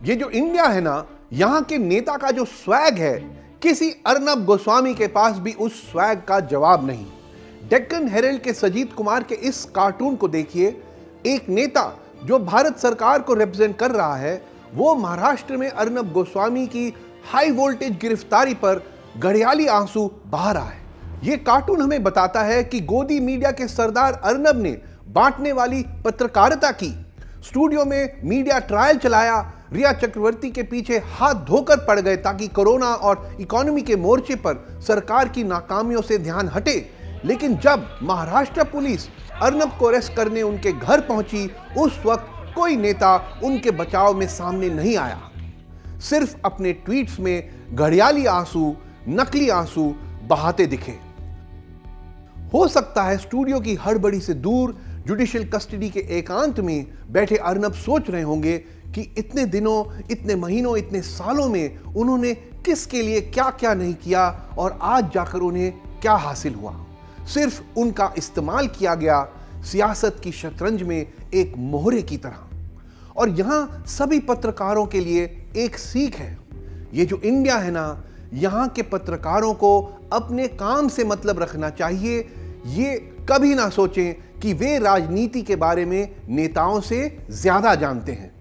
ये जो इंडिया है ना, यहां के नेता का जो स्वैग है, किसी अर्नब गोस्वामी के पास भी उस स्वैग का जवाब नहीं। डेक्कन हेरल्ड के सजीत कुमार के इस कार्टून को देखिए। एक नेता जो भारत सरकार को रिप्रेजेंट कर रहा है, वो महाराष्ट्र में अर्नब गोस्वामी की हाई वोल्टेज गिरफ्तारी पर घड़ियाली आंसू बहा रहा है। यह कार्टून हमें बताता है कि गोदी मीडिया के सरदार अर्नब ने बांटने वाली पत्रकारिता की, स्टूडियो में मीडिया ट्रायल चलाया, रिया चक्रवर्ती के पीछे हाथ धोकर पड़ गए ताकि कोरोना और इकोनॉमी के मोर्चे पर सरकार की नाकामियों से ध्यान हटे। लेकिन जब महाराष्ट्र पुलिस अर्नब को अरेस्ट करने उनके घर पहुंची, उस वक्त कोई नेता उनके बचाव में सामने नहीं आया। सिर्फ अपने ट्वीट्स में घड़ियाली आंसू, नकली आंसू बहाते दिखे। हो सकता है स्टूडियो की हड़बड़ी से दूर जुडिशियल कस्टडी के एकांत में बैठे अर्नब सोच रहे होंगे कि इतने दिनों, इतने महीनों, इतने सालों में उन्होंने किसके लिए क्या क्या नहीं किया और आज जाकर उन्हें क्या हासिल हुआ। सिर्फ उनका इस्तेमाल किया गया सियासत की शतरंज में एक मोहरे की तरह। और यहां सभी पत्रकारों के लिए एक सीख है। ये जो इंडिया है ना, यहां के पत्रकारों को अपने काम से मतलब रखना चाहिए। ये कभी ना सोचें कि वे राजनीति के बारे में नेताओं से ज्यादा जानते हैं।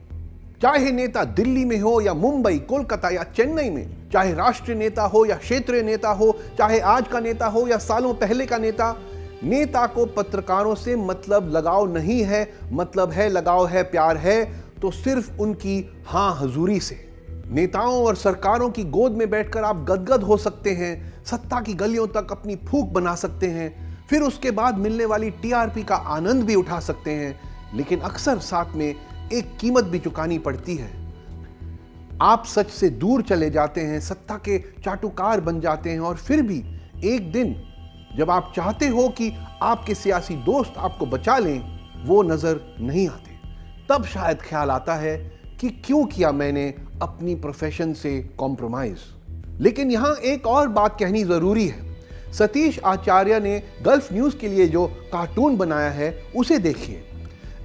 चाहे नेता दिल्ली में हो या मुंबई, कोलकाता या चेन्नई में, चाहे राष्ट्रीय नेता हो या क्षेत्रीय नेता हो, चाहे आज का नेता हो या सालों पहले का नेता को पत्रकारों से मतलब लगाव नहीं है। मतलब है, लगाव है, प्यार है तो सिर्फ उनकी हां हजूरी से। नेताओं और सरकारों की गोद में बैठकर आप गदगद हो सकते हैं, सत्ता की गलियों तक अपनी फूंक बना सकते हैं, फिर उसके बाद मिलने वाली टीआरपी का आनंद भी उठा सकते हैं, लेकिन अक्सर साथ में एक कीमत भी चुकानी पड़ती है। आप सच से दूर चले जाते हैं, सत्ता के चाटुकार बन जाते हैं और फिर भी एक दिन जब आप चाहते हो कि आपके सियासी दोस्त आपको बचा लें, वो नजर नहीं आते। तब शायद ख्याल आता है कि क्यों किया मैंने अपनी प्रोफेशन से कॉम्प्रोमाइज। लेकिन यहां एक और बात कहनी जरूरी है। सतीश आचार्य ने गल्फ न्यूज के लिए जो कार्टून बनाया है उसे देखिए।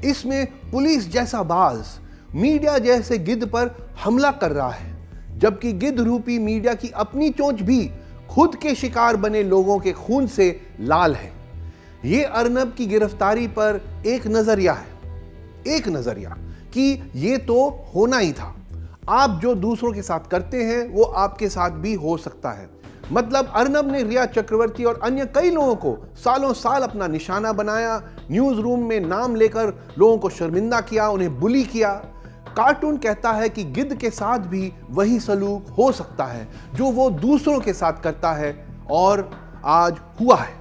इसमें पुलिस जैसा बाज मीडिया जैसे गिद्ध पर हमला कर रहा है, जबकि गिद्ध रूपी मीडिया की अपनी चोंच भी खुद के शिकार बने लोगों के खून से लाल है। ये अर्नब की गिरफ्तारी पर एक नजरिया है, एक नजरिया कि ये तो होना ही था। आप जो दूसरों के साथ करते हैं वो आपके साथ भी हो सकता है। मतलब अर्नब ने रिया चक्रवर्ती और अन्य कई लोगों को सालों साल अपना निशाना बनाया, न्यूज रूम में नाम लेकर लोगों को शर्मिंदा किया, उन्हें बुली किया। कार्टून कहता है कि गिद्ध के साथ भी वही सलूक हो सकता है जो वो दूसरों के साथ करता है, और आज हुआ है।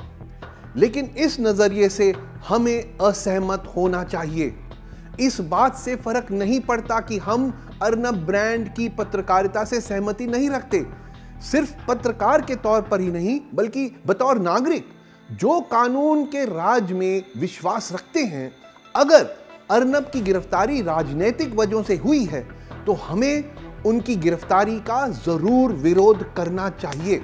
लेकिन इस नजरिए से हमें असहमत होना चाहिए। इस बात से फर्क नहीं पड़ता कि हम अर्नब ब्रांड की पत्रकारिता से सहमति नहीं रखते, सिर्फ पत्रकार के तौर पर ही नहीं बल्कि बतौर नागरिक जो कानून के राज में विश्वास रखते हैं। अगर अर्नब की गिरफ्तारी राजनीतिक वजहों से हुई है तो हमें उनकी गिरफ्तारी का जरूर विरोध करना चाहिए।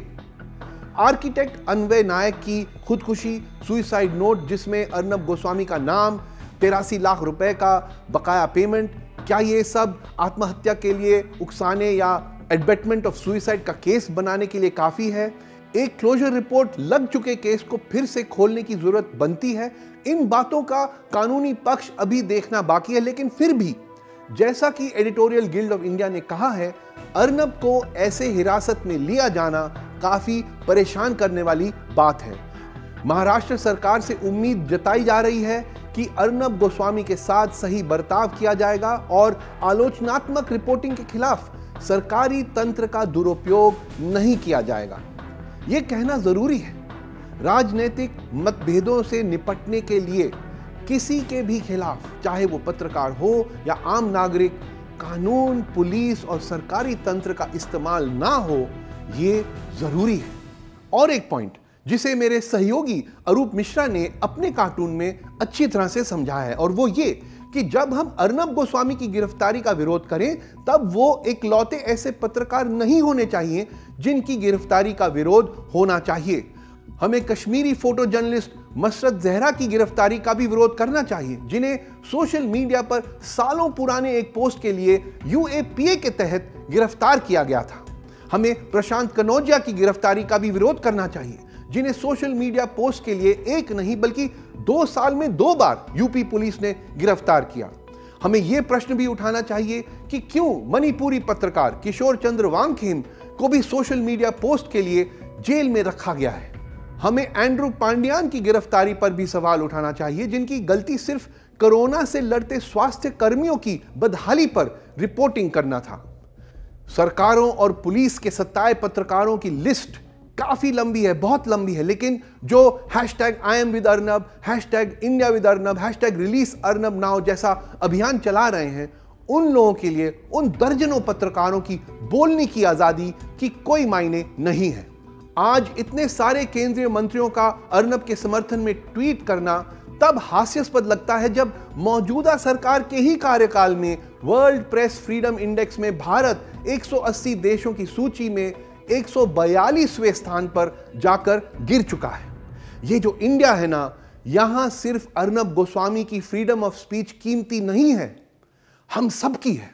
आर्किटेक्ट अन्वय नायक की खुदकुशी सुसाइड नोट, जिसमें अर्नब गोस्वामी का नाम, 83 लाख रुपए का बकाया पेमेंट, क्या ये सब आत्महत्या के लिए उकसाने या एडबेटमेंट ऑफ सुसाइड का केस बनाने के लिए काफी है? एक क्लोजर रिपोर्ट लग चुके केस को फिर से खोलने की जरूरत बनती है। इन बातों का कानूनी पक्ष अभी देखना बाकी है, लेकिन फिर भी जैसा कि एडिटोरियल गिल्ड ऑफ इंडिया ने कहा है, अर्नब को ऐसे हिरासत में लिया जाना काफी परेशान करने वाली बात है। महाराष्ट्र सरकार से उम्मीद जताई जा रही है कि अर्नब गोस्वामी के साथ सही बर्ताव किया जाएगा और आलोचनात्मक रिपोर्टिंग के खिलाफ सरकारी तंत्र का दुरुपयोग नहीं किया जाएगा। यह कहना जरूरी है, राजनीतिक मतभेदों से निपटने के लिए किसी के भी खिलाफ, चाहे वो पत्रकार हो या आम नागरिक, कानून, पुलिस और सरकारी तंत्र का इस्तेमाल ना हो, ये जरूरी है। और एक पॉइंट जिसे मेरे सहयोगी अरूप मिश्रा ने अपने कार्टून में अच्छी तरह से समझाया है, और वो ये कि जब हम अर्नब गोस्वामी की गिरफ्तारी का विरोध करें तब वो इकलौते ऐसे पत्रकार नहीं होने चाहिए जिनकी गिरफ्तारी का विरोध होना चाहिए। हमें कश्मीरी फोटो जर्नलिस्ट मसरत जहरा की गिरफ्तारी का भी विरोध करना चाहिए, जिन्हें सोशल मीडिया पर सालों पुराने एक पोस्ट के लिए UAPA के तहत गिरफ्तार किया गया था। हमें प्रशांत कनौजिया की गिरफ्तारी का भी विरोध करना चाहिए, जिन्हें सोशल मीडिया पोस्ट के लिए एक नहीं बल्कि 2 साल में 2 बार यूपी पुलिस ने गिरफ्तार किया। हमें यह प्रश्न भी उठाना चाहिए कि क्यों मणिपुरी पत्रकार किशोर चंद्र वांगखेम को भी सोशल मीडिया पोस्ट के लिए जेल में रखा गया है। हमें एंड्रू पांड्यान की गिरफ्तारी पर भी सवाल उठाना चाहिए, जिनकी गलती सिर्फ कोरोना से लड़ते स्वास्थ्य कर्मियों की बदहाली पर रिपोर्टिंग करना था। सरकारों और पुलिस के सत्ताए पत्रकारों की लिस्ट काफी लंबी है, बहुत लंबी है, लेकिन जो #IamWithArnab, #IndiaWithArnab, #ReleaseArnabNow जैसा अभियान चला रहे हैं, उन लोगों के लिए, उन दर्जनों पत्रकारों की बोलने की आजादी की कोई मायने नहीं है। आज इतने सारे केंद्रीय मंत्रियों का अर्नब के समर्थन में ट्वीट करना तब हास्यास्पद लगता है जब मौजूदा सरकार के ही कार्यकाल में वर्ल्ड प्रेस फ्रीडम इंडेक्स में भारत 180 देशों की सूची में 142वें स्थान पर जाकर गिर चुका है। ये जो इंडिया है ना, यहां सिर्फ अर्नब गोस्वामी की फ्रीडम ऑफ स्पीच कीमती नहीं है, हम सबकी है।